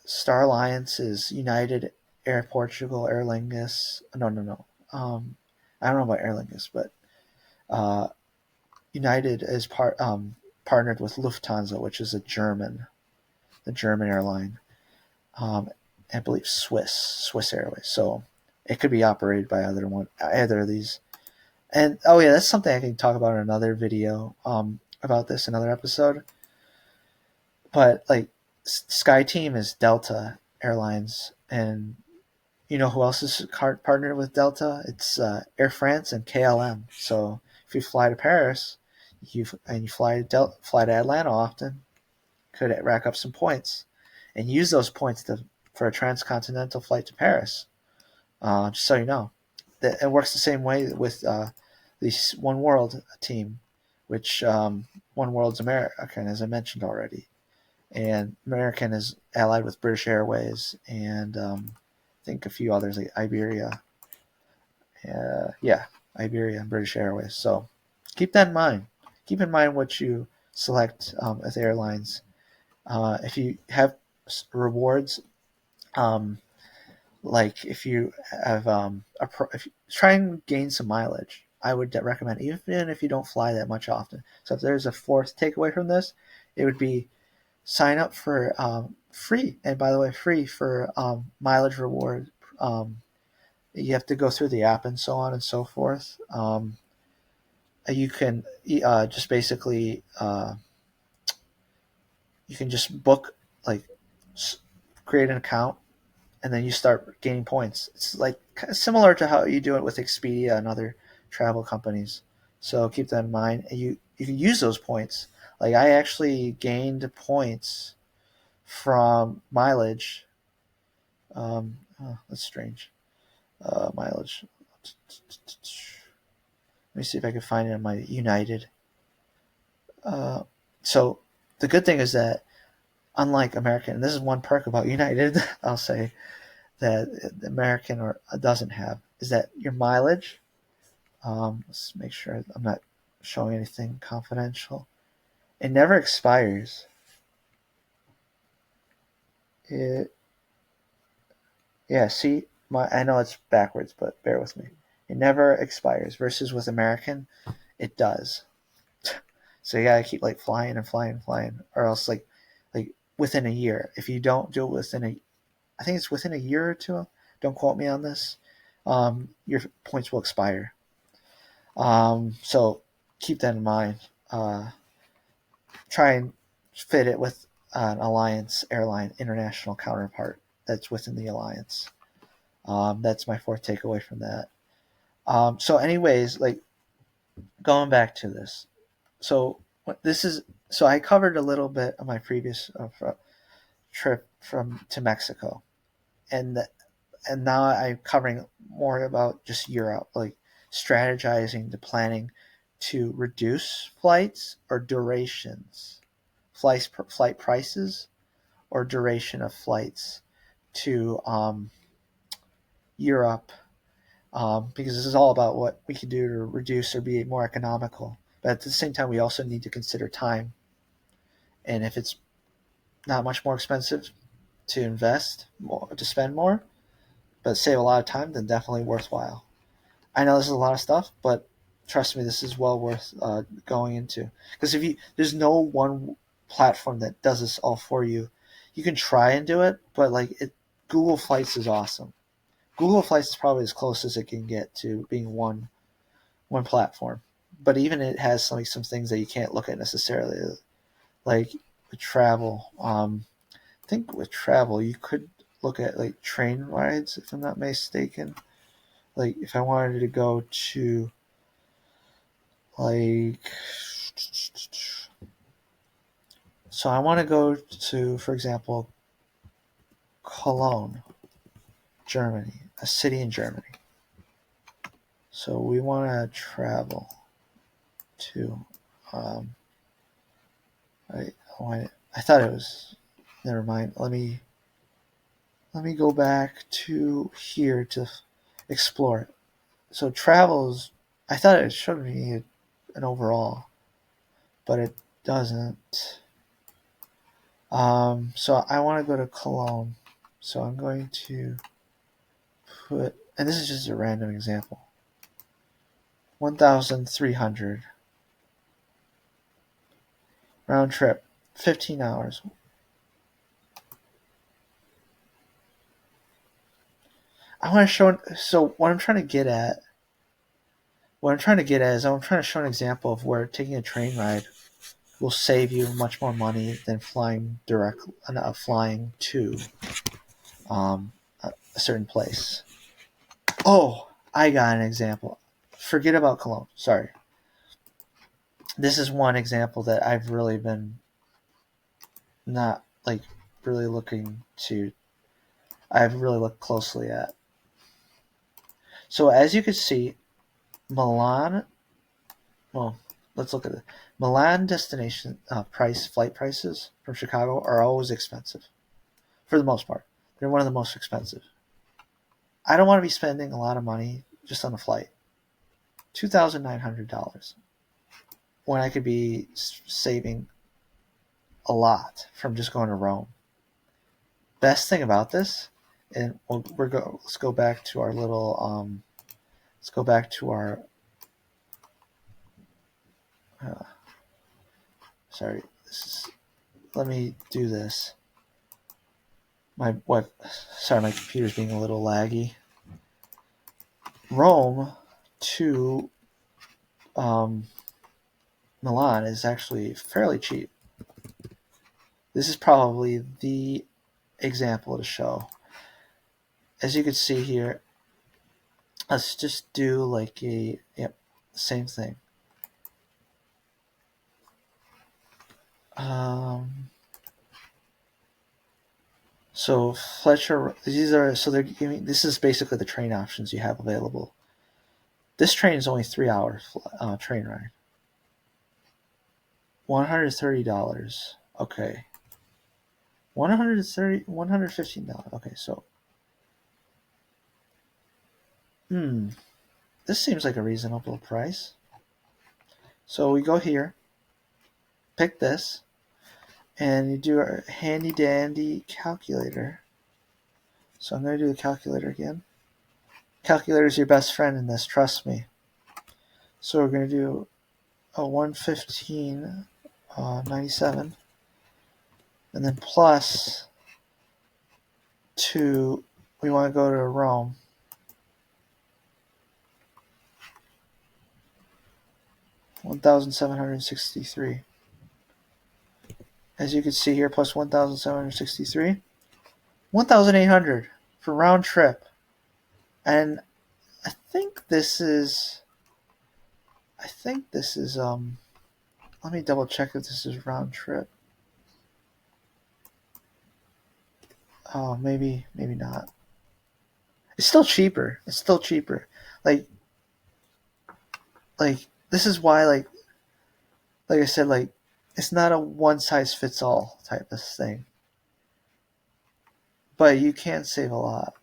Star Alliance is United, Air Portugal, Aer Lingus. No. I don't know about Aer Lingus, but uh, United is partnered with Lufthansa, which is the German airline. Um, I believe Swiss Airways. So it could be operated by either of these. And oh yeah, that's something I can talk about in another video. About this another episode. But like Sky Team is Delta Airlines, and you know who else is partnered with Delta? It's Air France and KLM. So if you fly to Paris, you fly to Atlanta often, could rack up some points, and use those points for a transcontinental flight to Paris. Just so you know, it works the same way with the One World team, which One World's American, as I mentioned already, and American is allied with British Airways and I think a few others like Iberia. Yeah, Iberia and British Airways. So keep that in mind. Keep in mind what you select as airlines. If you have rewards, um, like if you have if you try and gain some mileage, I would recommend even if you don't fly that much often. So if there's a fourth takeaway from this, it would be sign up for free. And by the way, free for mileage reward. You have to go through the app and so on and so forth. You can just basically you can just book like create an account and then you start gaining points. It's like similar to how you do it with Expedia and other travel companies. So keep that in mind. And you can use those points. Like I actually gained points from mileage. Oh, that's strange. Mileage. Let me see if I can find it in my United. Uh, so the good thing is that unlike American, and this is one perk about United, I'll say that American or doesn't have is that your mileage. Let's make sure I'm not showing anything confidential. It never expires. It Yeah. See, I know it's backwards, but bear with me. It never expires. Versus with American, it does. So you gotta keep like flying and flying and flying, or else like within a year. If you don't do it within I think it's within a year or two. Don't quote me on this. Your points will expire. So keep that in mind. Try and fit it with an alliance airline international counterpart that's within the alliance. That's my fourth takeaway from that. So, anyways, like going back to this, so this is so I covered a little bit of my previous trip from to Mexico, and and now I'm covering more about just Europe, like strategizing the planning to reduce flights or durations, flight prices or duration of flights to Europe, because this is all about what we can do to reduce or be more economical. But at the same time, we also need to consider time, and if it's not much more expensive to invest more, to spend more, but save a lot of time, then definitely worthwhile. I know this is a lot of stuff, but trust me, this is well worth going into. Because if you, there's no one platform that does this all for you. You can try and do it, but Google Flights is awesome. Google Flights is probably as close as it can get to being one platform. But even it has some things that you can't look at necessarily, like with travel. I think with travel you could look at like train rides, if I'm not mistaken. Like if I wanted to go to like, so I want to go to, for example, Cologne, Germany, a city in Germany. So we want to travel to. Um, I thought it was. Never mind. Let me go back to here to explore it. So travels. I thought it showed me an overall, but it doesn't. So I want to go to Cologne. So I'm going to put, and this is just a random example. 1,300 round trip, 15 hours. I want to show. So what I'm trying to get at is I'm trying to show an example of where taking a train ride will save you much more money than flying to um, a certain place. Oh, I got an example. Forget about Cologne. Sorry. This is one example that I've really been not like really looking to. I've really looked closely at. So as you can see, Milan. Well, let's look at it. Milan destination flight prices from Chicago are always expensive, for the most part. They're one of the most expensive. I don't want to be spending a lot of money just on a flight. $2,900 when I could be saving a lot from just going to Rome. Best thing about this, and let's go back to our little let's go back to our uh, sorry. Let me do this. My computer's being a little laggy. Rome to um, Milan is actually fairly cheap. This is probably the example to show. As you can see here, let's just do same thing. So Fletcher, they're giving, this is basically the train options you have available. This train is only 3 hour train ride. $130. Okay. $115. Okay, so this seems like a reasonable price. So we go here, pick this, and you do a handy dandy calculator. So I'm going to do the calculator again. Calculator is your best friend in this, trust me. So we're going to do a 115.97, and then plus 2, we want to go to Rome. 1,763. As you can see here, plus 1,763. 1,800 for round trip. And I think this is, let me double check if this is round trip. Oh, maybe not. It's still cheaper. Like, this is why, like I said, it's not a one size fits all type of thing. But you can save a lot.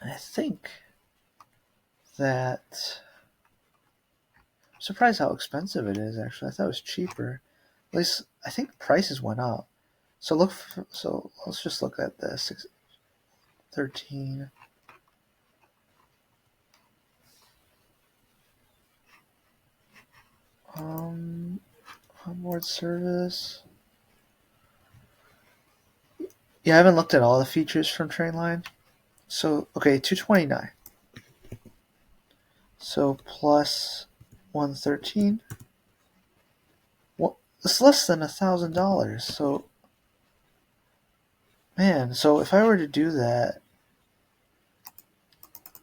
And I think that I'm surprised how expensive it is. Actually, I thought it was cheaper. At least I think prices went up. So let's just look at this. 13. Onboard service. Yeah, I haven't looked at all the features from Trainline. So okay, 229. So plus 113. Well, it's less than $1,000. So man, so if I were to do that,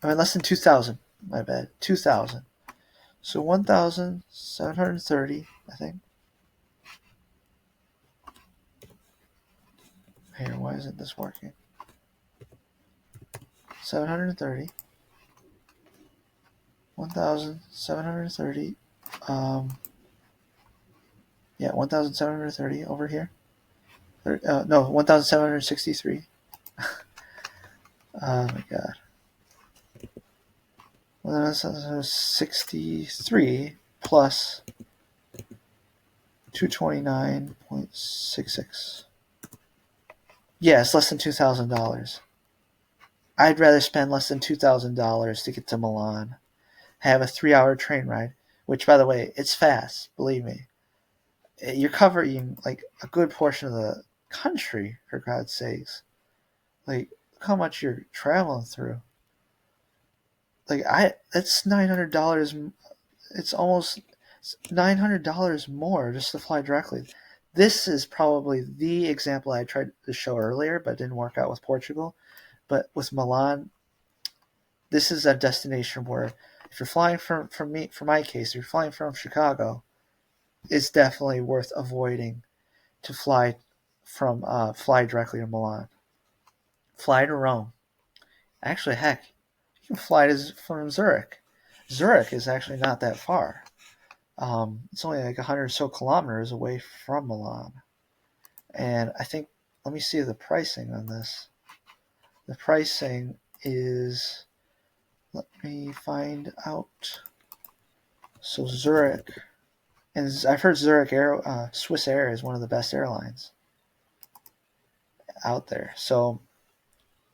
I mean less than 2,000. My bad, 2,000. So 1,730, I think. Here, why isn't this working? 730. 1,730. Yeah, 1,730 over here. No, 1,763. Oh my god. 1,763 plus 229.66. Yeah, it's less than $2,000. I'd rather spend less than $2,000 to get to Milan, have a 3-hour train ride, which, by the way, it's fast, believe me. You're covering, like, a good portion of the country, for God's sakes. Like, look how much you're traveling through. That's $900. It's almost $900 more just to fly directly. This is probably the example I tried to show earlier, but didn't work out with Portugal. But with Milan, this is a destination where if you're flying for my case, if you're flying from Chicago, it's definitely worth avoiding to fly directly to Milan. Fly to Rome. Actually, heck, you can fly from Zurich. Zurich is actually not that far. It's only like 100 or so kilometers away from Milan. And I think, let me see the pricing on this. The pricing is, let me find out. So Zurich, and I've heard Swiss Air is one of the best airlines out there. So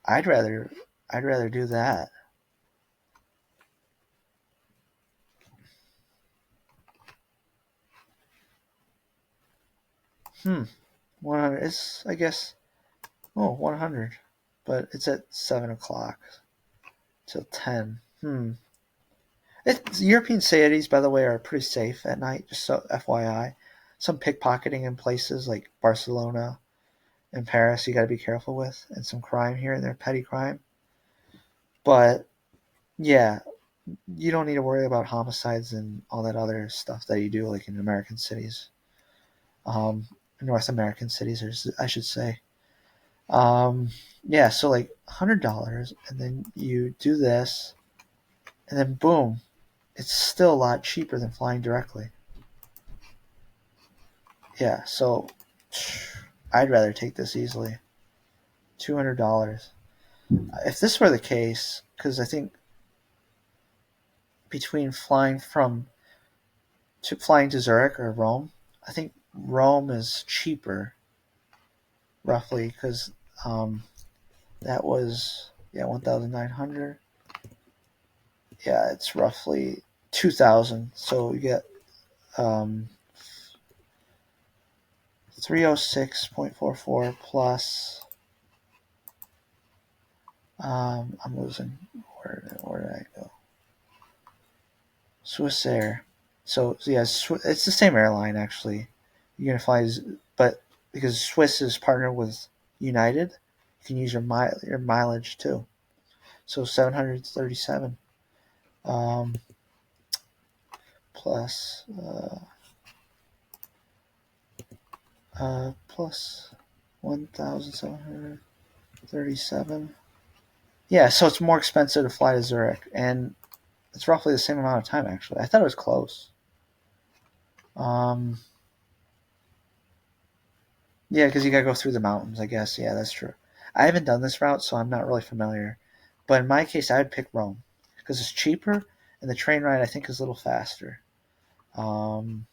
I'd rather do that. Hmm. 100. It's, I guess, 100, but it's at 7 o'clock till 10. European cities, by the way, are pretty safe at night. Just so FYI, some pickpocketing in places like Barcelona and Paris, you got to be careful with, and some crime here and there, petty crime. But yeah, you don't need to worry about homicides and all that other stuff that you do, like in American cities, North American cities, or I should say. Yeah, so like $100, and then you do this, and then boom, it's still a lot cheaper than flying directly. Yeah, so I'd rather take this easily. $200. If this were the case, because I think between flying to Zurich or Rome, I think Rome is cheaper, roughly, because That was 1,900. Yeah, it's roughly 2,000. So you get 306.44 plus. I'm losing. Where did I go? Swiss Air. So yeah, it's the same airline actually. You're gonna fly, but because Swiss is partnered with United, you can use your mileage too. So 737 um, plus plus 1,737. Yeah, so it's more expensive to fly to Zurich, and it's roughly the same amount of time. Actually, I thought it was close. Um, yeah, because you gotta go through the mountains. I guess. Yeah, that's true. I haven't done this route, so I'm not really familiar. But in my case, I would pick Rome because it's cheaper, and the train ride I think is a little faster. Um,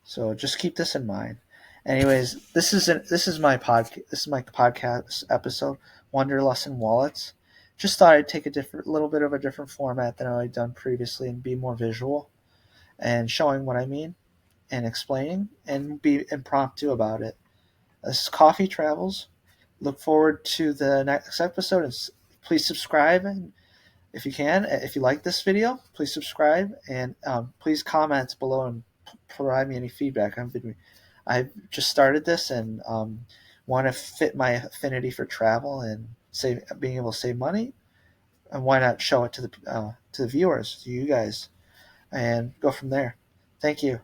So just keep this in mind. Anyways, this is my podcast episode, Wanderlust Wallets. Just thought I'd take a little bit of a different format than I've done previously and be more visual and showing what I mean and explaining and be impromptu about it. This is Coffee Travels. Look forward to the next episode and please subscribe and if you can, if you like this video, please subscribe and please comment below and provide me any feedback. I've just started this and want to fit my affinity for travel and being able to save money. And why not show it to the viewers, to you guys, and go from there. Thank you.